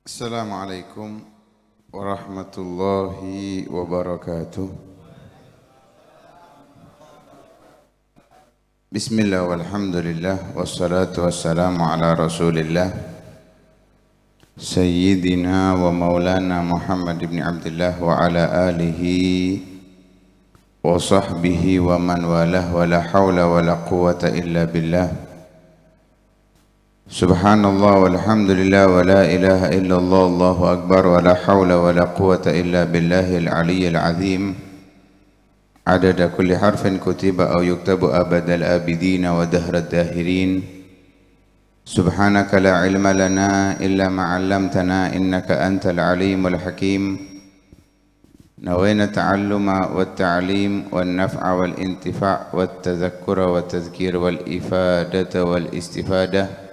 Assalamualaikum warahmatullahi wabarakatuh. Bismillah walhamdulillah wassalatu wassalamu ala rasulillah Sayyidina wa maulana Muhammad ibn Abdullah wa ala alihi wa sahbihi wa man walah wa la hawla wa la quwata illa billah. Subhanallah walhamdulillah wa la ilaha illallah Allahu akbar wa la hawla wa la quwata illa billahil aliyyil azim. Adada kulli harfin kutiba aw yuktabu abadal abidina wa dahrad dahirin. Subhanaka la ilma lana illa ma 'allamtana innaka antal alimul hakim. Nawayna ta'alluma wat ta'lim wan naf'a wal intifa' wat tadhakkura wat tadhkir wal ifadata wal istifadah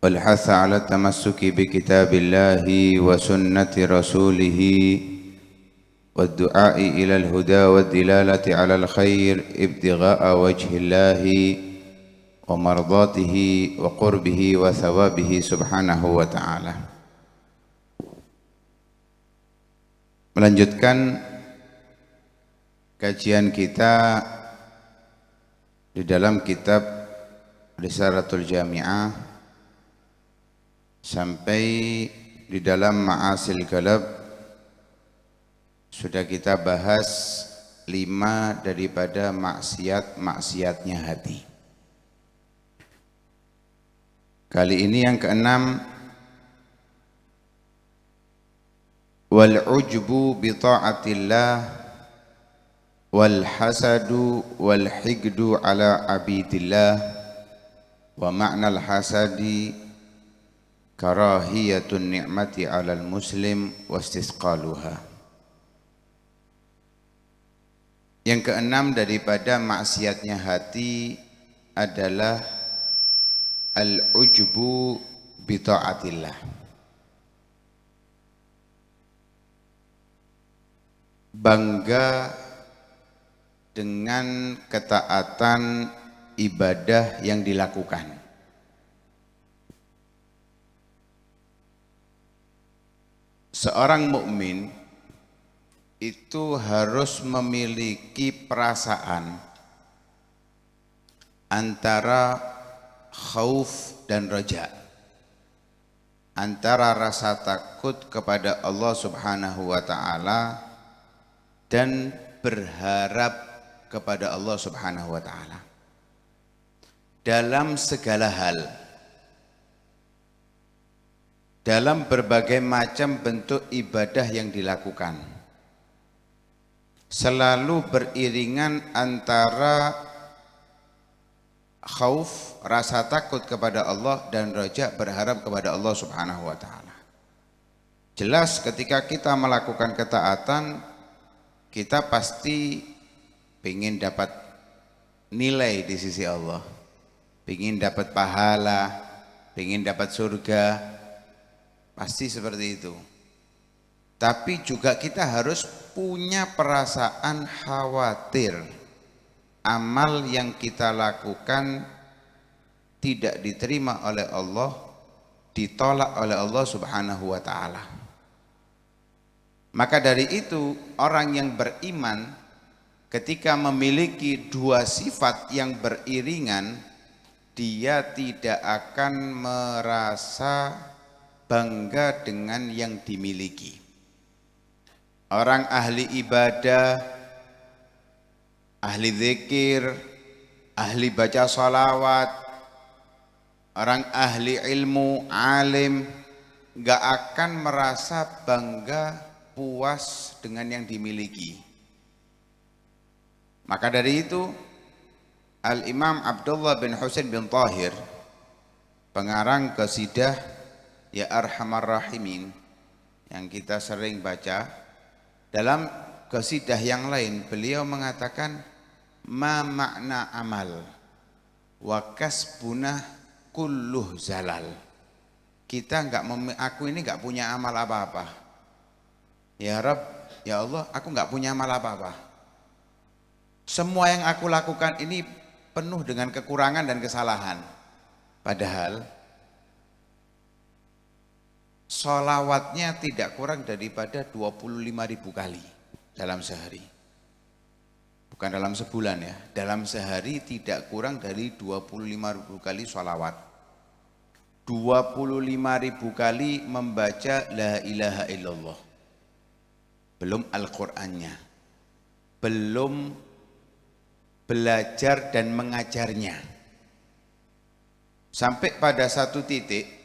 والحث على التمسك بكتاب الله وسنة رسوله والدعاء إلى الهدى والدلالة على الخير ابتغاء وجه الله ومرضاته وقربه وثوابه سبحانه وتعالى. Melanjutkan kajian kita di dalam kitab Risalatul Jami'ah sampai di dalam Ma'asil Kalab sudah kita bahas 5 daripada maksiat-maksiatnya hati. Kali ini yang keenam, wal ujbu bi ta'atillah wal hasadu wal higdu ala abidillah wa ma'nal hasadi karahiyatun ni'mati 'alal muslim wastisqaluha. Yang keenam daripada maksiatnya hati adalah al-ujbu bi ta'atillah. Bangga dengan ketaatan ibadah yang dilakukan. Seorang mukmin itu harus memiliki perasaan antara khauf dan raja, antara rasa takut kepada Allah Subhanahu wa taala dan berharap kepada Allah Subhanahu wa taala dalam segala hal. Dalam berbagai macam bentuk ibadah yang dilakukan, selalu beriringan antara khauf, rasa takut kepada Allah, dan raja, berharap kepada Allah Subhanahu wa taala. Jelas ketika kita melakukan ketaatan, kita pasti ingin dapat nilai di sisi Allah, ingin dapat pahala, ingin dapat surga. Pasti seperti itu. Tapi juga kita harus punya perasaan khawatir amal yang kita lakukan tidak diterima oleh Allah, ditolak oleh Allah Subhanahu wa taala. Maka dari itu orang yang beriman ketika memiliki dua sifat yang beriringan, dia tidak akan merasa bangga dengan yang dimiliki. Orang ahli ibadah, ahli zikir, ahli baca salawat, orang ahli ilmu, alim, gak akan merasa bangga, puas dengan yang dimiliki. Maka dari itu Al-Imam Abdullah bin Husain bin Tahir, pengarang qasidah Ya Arhamar Rahimin yang kita sering baca, dalam qasidah yang lain beliau mengatakan ma makna amal wa kasbuna kulluh zalal. Kita aku ini enggak punya amal apa-apa. Ya Rabb, ya Allah, aku enggak punya amal apa-apa. Semua yang aku lakukan ini penuh dengan kekurangan dan kesalahan. Padahal sholawatnya tidak kurang daripada 25.000 kali dalam sehari. Bukan dalam sebulan ya, dalam sehari tidak kurang dari 25.000 kali sholawat. 25.000 kali membaca la ilaha illallah. Belum Al-Qur'annya. Belum belajar dan mengajarnya. Sampai pada satu titik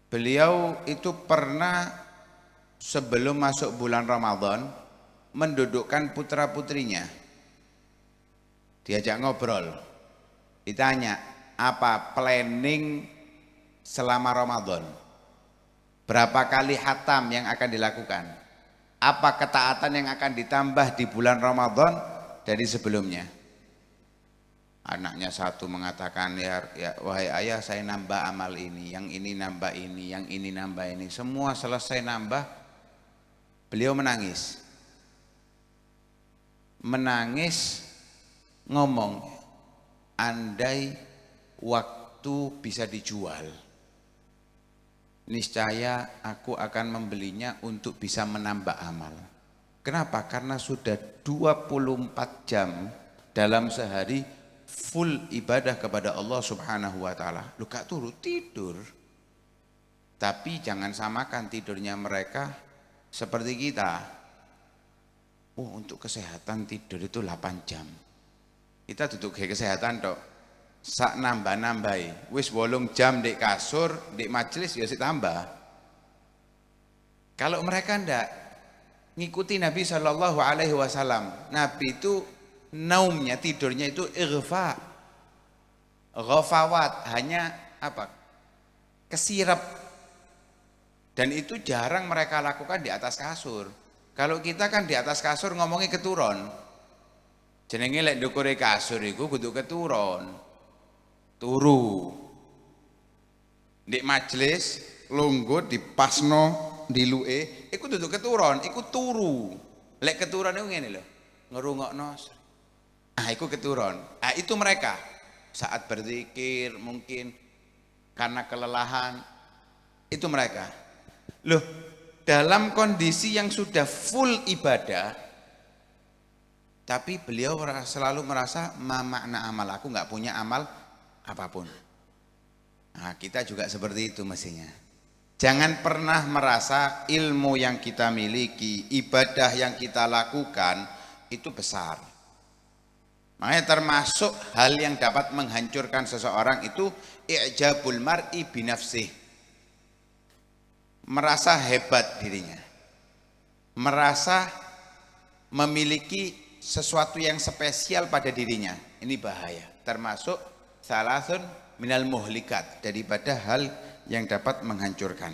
beliau itu pernah sebelum masuk bulan Ramadan mendudukkan putra-putrinya. Diajak ngobrol. Ditanya, apa planning selama Ramadan? Berapa kali khatam yang akan dilakukan? Apa ketaatan yang akan ditambah di bulan Ramadan dari sebelumnya? Anaknya satu mengatakan, ya wahai ayah, saya nambah amal ini, yang ini nambah ini, yang ini nambah ini. Semua selesai nambah, beliau menangis. Menangis ngomong, andai waktu bisa dijual, niscaya aku akan membelinya untuk bisa menambah amal. Kenapa? Karena sudah 24 jam dalam sehari full ibadah kepada Allah Subhanahu wa taala. Lu gak turun tidur. Tapi jangan samakan tidurnya mereka seperti kita. Oh, untuk kesehatan tidur itu 8 jam. Kita duduk ke kesehatan tok. Sak nambah-nambahi. Wis 8 jam di kasur, di majelis ya sik tambah. Kalau mereka ndak ngikuti Nabi Shallallahu alaihi wasallam. Nabi itu naumnya, tidurnya itu ighfa. Ghafawat, hanya apa? Kesirap. Dan itu jarang mereka lakukan di atas kasur. Kalau kita kan di atas kasur ngomongnya keturun. Jenenge lek ndukure kasur iku kudu keturun. Turu. Di majelis lungguh dipasno diluke, iku kudu keturun, iku turu. Lek keturun iku ngene lho. Ngerungokno. Ah, iku keturun. Ah, itu mereka saat berzikir mungkin karena kelelahan, itu mereka. Loh, dalam kondisi yang sudah full ibadah, tapi beliau selalu merasa makna amal, aku nggak punya amal apapun. Nah, kita juga seperti itu mestinya. Jangan pernah merasa ilmu yang kita miliki, ibadah yang kita lakukan itu besar. Makanya termasuk hal yang dapat menghancurkan seseorang itu i'jabul mar'i binafsih. Merasa hebat dirinya. Merasa memiliki sesuatu yang spesial pada dirinya. Ini bahaya. Termasuk salasun minal muhlikat, daripada hal yang dapat menghancurkan.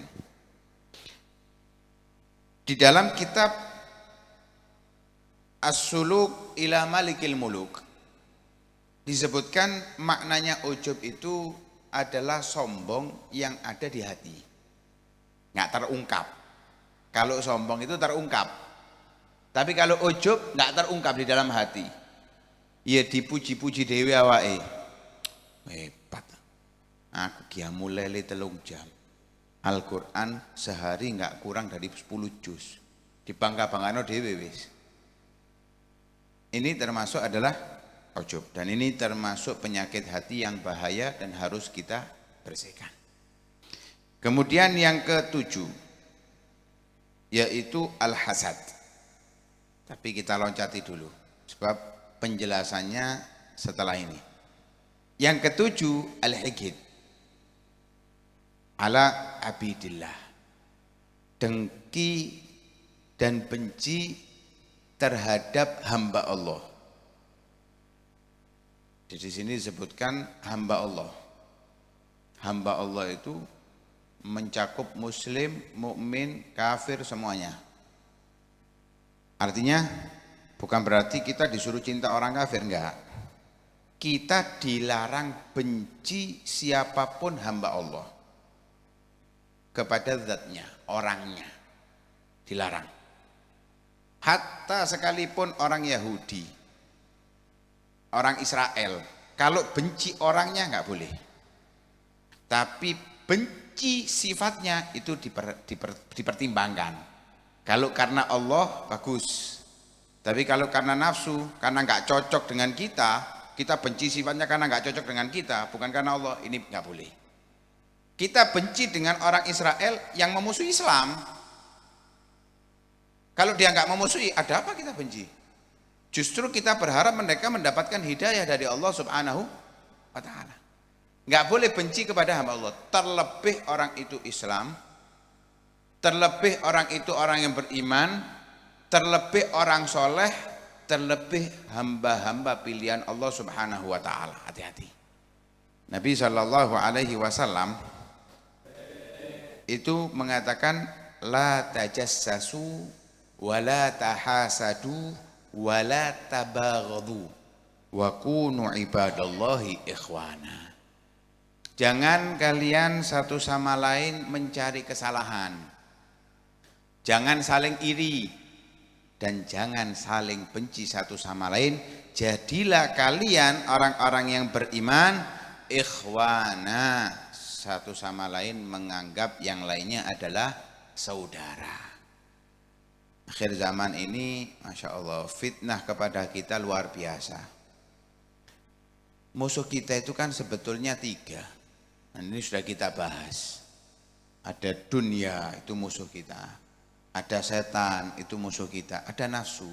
Di dalam kitab As-Suluk ila Malikil Muluk disebutkan maknanya ujub itu adalah sombong yang ada di hati, nggak terungkap. Kalau sombong itu terungkap, tapi kalau ujub nggak terungkap di dalam hati. Ya dipuji-puji dewe awake, hebat, aku qiyamul lail 3 jam, Al-Quran sehari nggak kurang dari 10 juz, dibangga-banggano dewe wis. Ini termasuk adalah ujub, dan ini termasuk penyakit hati yang bahaya dan harus kita bersihkan. Kemudian yang ke-7 yaitu al-hasad. Tapi kita loncati dulu sebab penjelasannya setelah ini. Yang ke-7 al-hikid ala abidillah, dengki dan benci terhadap hamba Allah. Di sini disebutkan hamba Allah. Hamba Allah itu mencakup muslim, mukmin, kafir semuanya. Artinya bukan berarti kita disuruh cinta orang kafir, enggak. Kita dilarang benci siapapun hamba Allah. Kepada zatnya, orangnya. Dilarang. Hatta sekalipun orang Yahudi, orang Israel, kalau benci orangnya nggak boleh. Tapi benci sifatnya itu dipertimbangkan. Kalau karena Allah bagus. Tapi kalau karena nafsu, karena nggak cocok dengan kita benci sifatnya karena nggak cocok dengan kita, bukan karena Allah, ini nggak boleh. Kita benci dengan orang Israel yang memusuhi Islam. Kalau dia nggak memusuhi, ada apa kita benci? Justru kita berharap mereka mendapatkan hidayah dari Allah Subhanahu wa Ta'ala. Nggak boleh benci kepada hamba Allah. Terlebih orang itu Islam, terlebih orang itu orang yang beriman, terlebih orang soleh, terlebih hamba-hamba pilihan Allah Subhanahu wa Ta'ala. Hati-hati. Nabi Shallallahu Alaihi Wasallam itu mengatakan la tajassasu wala tahasadu wala tabaghadu wa kunu ibadallahi ikhwana. Jangan kalian satu sama lain mencari kesalahan. Jangan saling iri dan jangan saling benci satu sama lain. Jadilah kalian orang-orang yang beriman ikhwana, satu sama lain menganggap yang lainnya adalah saudara. Akhir zaman ini Masya Allah fitnah kepada kita luar biasa. Musuh kita itu kan sebetulnya 3. Nah, ini sudah kita bahas. Ada dunia itu musuh kita, ada setan itu musuh kita, ada nafsu.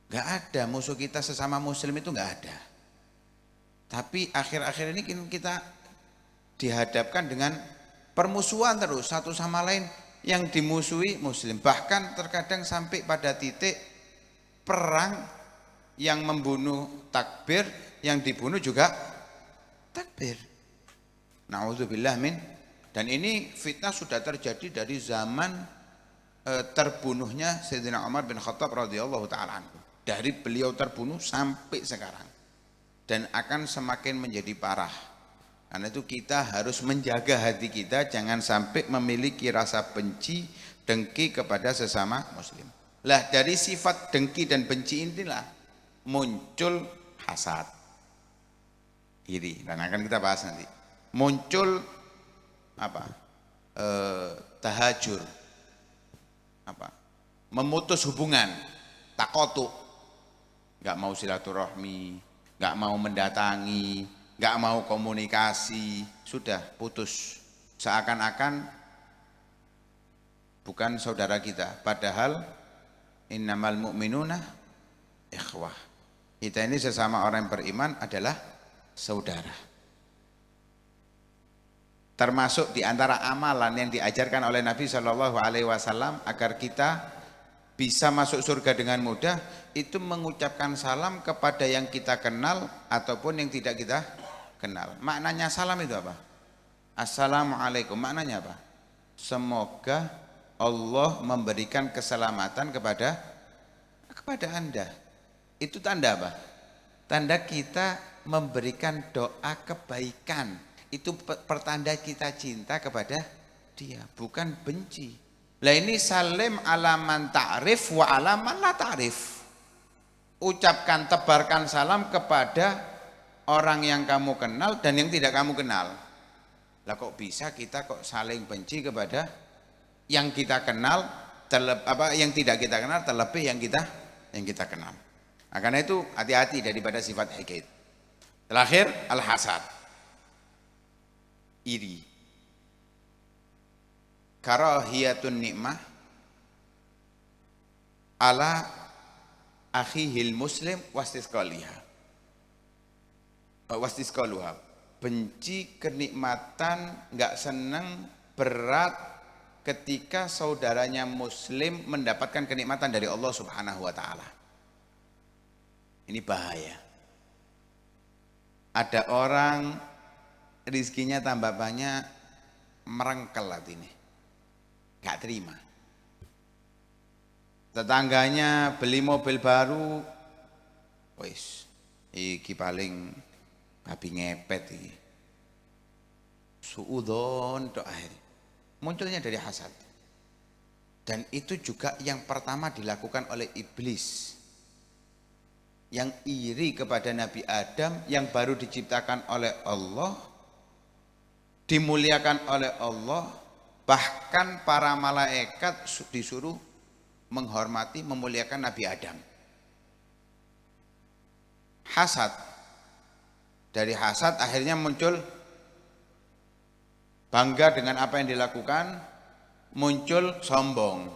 Gak ada musuh kita sesama muslim itu gak ada. Tapi akhir-akhir ini kita dihadapkan dengan permusuhan terus satu sama lain. Yang dimusuhi muslim, bahkan terkadang sampai pada titik perang, yang membunuh takbir, yang dibunuh juga takbir. Na'udzubillah min. Dan ini fitnah sudah terjadi dari zaman terbunuhnya Sayyidina Umar bin Khattab radhiyallahu ta'ala anhu. Dari beliau terbunuh sampai sekarang. Dan akan semakin menjadi parah. Karena itu kita harus menjaga hati kita, jangan sampai memiliki rasa benci, dengki kepada sesama muslim. Lah dari sifat dengki dan benci inilah muncul hasad, iri, dan akan kita bahas nanti. Muncul apa? Tahajur, apa? Memutus hubungan, takotu, nggak mau silaturahmi, nggak mau mendatangi, nggak mau komunikasi, sudah putus. Seakan-akan bukan saudara kita, padahal innamal mu'minuna ikhwah. Kita ini sesama orang yang beriman adalah saudara. Termasuk di antara amalan yang diajarkan oleh Nabi Shallallahu Alaihi Wasallam agar kita bisa masuk surga dengan mudah, itu mengucapkan salam kepada yang kita kenal ataupun yang tidak kita kenal. Maknanya salam itu apa? Assalamualaikum, maknanya apa? Semoga Allah memberikan keselamatan kepada Anda. Itu tanda apa? Tanda kita memberikan doa kebaikan. Itu pertanda kita cinta kepada dia, bukan benci. Lah ini salim ala man ta'rif wa ala man la ta'rif. Ucapkan, tebarkan salam kepada orang yang kamu kenal dan yang tidak kamu kenal. Lah kok bisa kita kok saling benci kepada yang kita kenal, yang tidak kita kenal, terlebih yang kita kenal. Nah, karena itu hati-hati daripada sifat hikid. Terakhir al-hasad, iri. Karahiyatun nikmah ala akhihil muslim wastisqaliha. Wastisqaluha, benci kenikmatan, nggak senang, berat ketika saudaranya muslim mendapatkan kenikmatan dari Allah Subhanahu wa Ta'ala. Ini bahaya. Ada orang rizkinya tambah banyak, merengkel hati ini, nggak terima. Tetangganya beli mobil baru, wis iki paling babi ngepet iki. Suudzon tok akhirnya. Munculnya dari hasad. Dan itu juga yang pertama dilakukan oleh iblis. Yang iri kepada Nabi Adam yang baru diciptakan oleh Allah, dimuliakan oleh Allah, bahkan para malaikat disuruh menghormati, memuliakan Nabi Adam. Hasad, dari hasad akhirnya muncul bangga dengan apa yang dilakukan, muncul sombong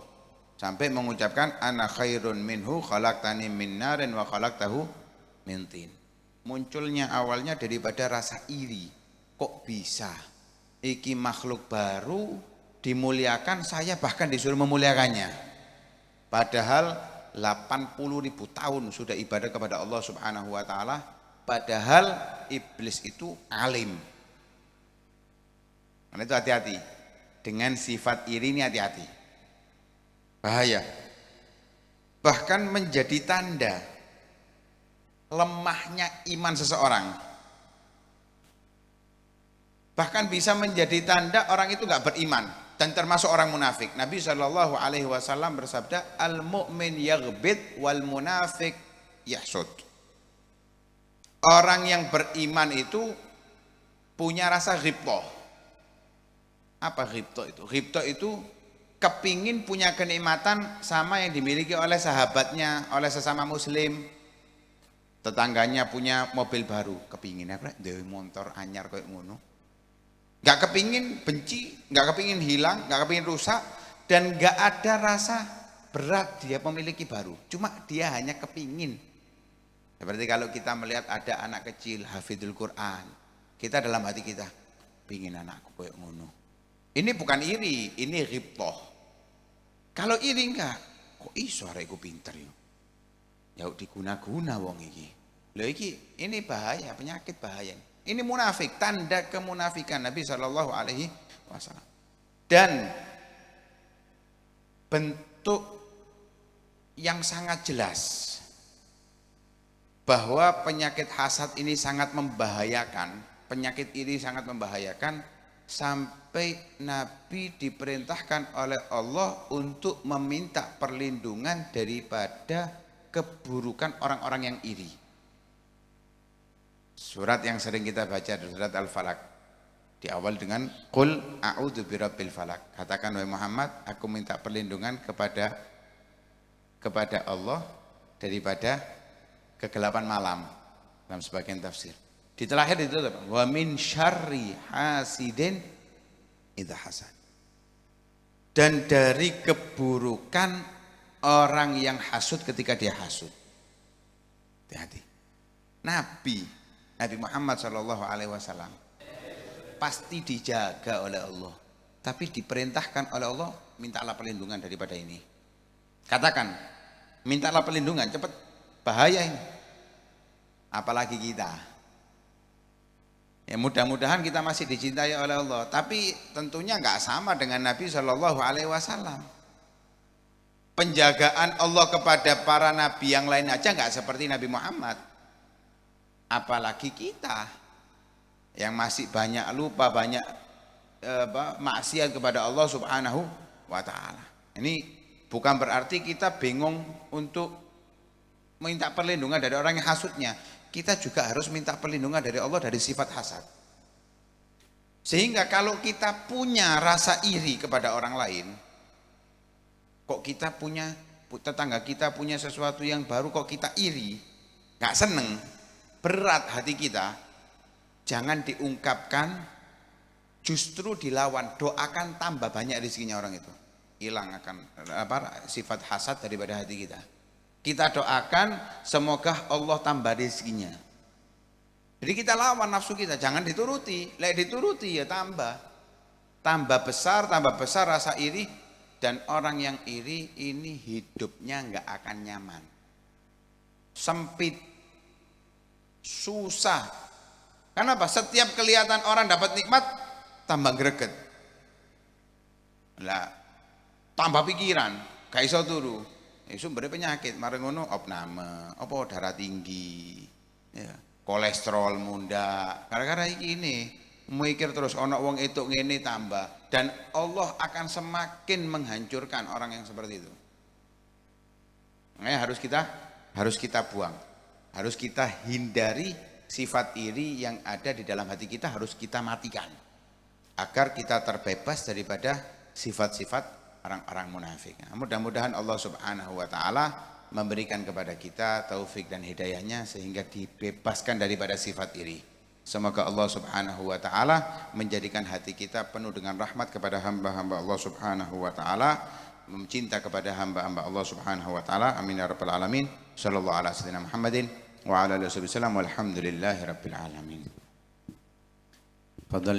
sampai mengucapkan ana khairun minhu khalaqtani min narin wa khalaqtahu min tin. Munculnya awalnya daripada rasa iri, kok bisa iki makhluk baru dimuliakan, saya bahkan disuruh memuliakannya, padahal 80.000 tahun sudah ibadah kepada Allah Subhanahu wa taala, padahal iblis itu alim. Karena itu hati-hati dengan sifat iri ini, hati-hati, bahaya, bahkan menjadi tanda lemahnya iman seseorang, bahkan bisa menjadi tanda orang itu nggak beriman dan termasuk orang munafik. Nabi Shallallahu Alaihi Wasallam bersabda, al mu'min yaghbid wal munafik yahsud. Orang yang beriman itu punya rasa ghibthah. Apa ghibthah itu? Ghibthah itu kepingin punya kenikmatan sama yang dimiliki oleh sahabatnya, oleh sesama muslim. Tetangganya punya mobil baru, kepingin apa? Dewe motor anyar kayak ngono. Gak kepingin benci, gak kepingin hilang, gak kepingin rusak, dan gak ada rasa berat dia memiliki baru. Cuma dia hanya kepingin. Seperti kalau kita melihat ada anak kecil hafidul Quran, kita dalam hati kita pingin anakku kayak ngono. Ini bukan iri, ini ghibthah. Kalau iri enggak, kok iso arekku pinter yo. Ya diguna-guna wong iki. Lho iki ini bahaya, penyakit bahaya. Ini munafik, tanda kemunafikan Nabi Shallallahu Alaihi Wasallam. Dan bentuk yang sangat jelas bahwa penyakit hasad ini sangat membahayakan, penyakit iri sangat membahayakan, sampai Nabi diperintahkan oleh Allah untuk meminta perlindungan daripada keburukan orang-orang yang iri. Surat yang sering kita baca, surat Al-Falaq, di awal dengan Qul a'udzu birabbil falaq. Katakan wahai Muhammad, aku minta perlindungan kepada Allah daripada kegelapan malam, dalam sebagian tafsir. Di terakhir itu wa min syarri hasidin idza hasad. Dan dari keburukan orang yang hasud ketika dia hasud. Hati-hati. Nabi Muhammad Shallallahu Alaihi Wasallam pasti dijaga oleh Allah, tapi diperintahkan oleh Allah, mintalah perlindungan daripada ini. Katakan, mintalah perlindungan, cepat, bahaya ini. Apalagi kita. Ya mudah-mudahan kita masih dicintai oleh Allah, tapi tentunya nggak sama dengan Nabi Shallallahu Alaihi Wasallam. Penjagaan Allah kepada para nabi yang lain aja nggak seperti Nabi Muhammad. Apalagi kita yang masih banyak lupa, banyak maksiat kepada Allah Subhanahu wa taala. Ini bukan berarti kita bingung untuk minta perlindungan dari orang yang hasudnya. Kita juga harus minta perlindungan dari Allah dari sifat hasad. Sehingga kalau kita punya rasa iri kepada orang lain, kok kita punya, tetangga kita punya sesuatu yang baru kok kita iri, gak seneng, berat hati kita, jangan diungkapkan, justru dilawan, doakan tambah banyak rezekinya orang itu. Hilang akan sifat hasad daripada hati kita. Kita doakan semoga Allah tambah rezekinya. Jadi kita lawan nafsu kita, jangan dituruti. Lek dituruti ya tambah besar rasa iri, dan orang yang iri ini hidupnya nggak akan nyaman, sempit, susah. Kenapa? Setiap kelihatan orang dapat nikmat, tambah greget. Lah, tambah pikiran, gak iso turu. Sumbernya penyakit, mari ngono opname, apa darah tinggi, ya, kolesterol munda. Gara-gara ini mikir terus ono wong itu ngene tambah, dan Allah akan semakin menghancurkan orang yang seperti itu. Makanya harus kita buang. Harus kita hindari sifat iri yang ada di dalam hati kita, harus kita matikan. agar kita terbebas daripada sifat-sifat orang-orang munafik. Nah, mudah-mudahan Allah Subhanahu wa taala memberikan kepada kita taufik dan hidayahnya sehingga dibebaskan daripada sifat iri. Semoga Allah Subhanahu wa taala menjadikan hati kita penuh dengan rahmat kepada hamba-hamba Allah Subhanahu wa taala, mencinta kepada hamba-hamba Allah Subhanahu wa taala. Amin ya rabbal alamin. Sallallahu ala sayyidina Muhammadin wa ala alihi wasallam walhamdulillahi rabbil alamin. Fadhal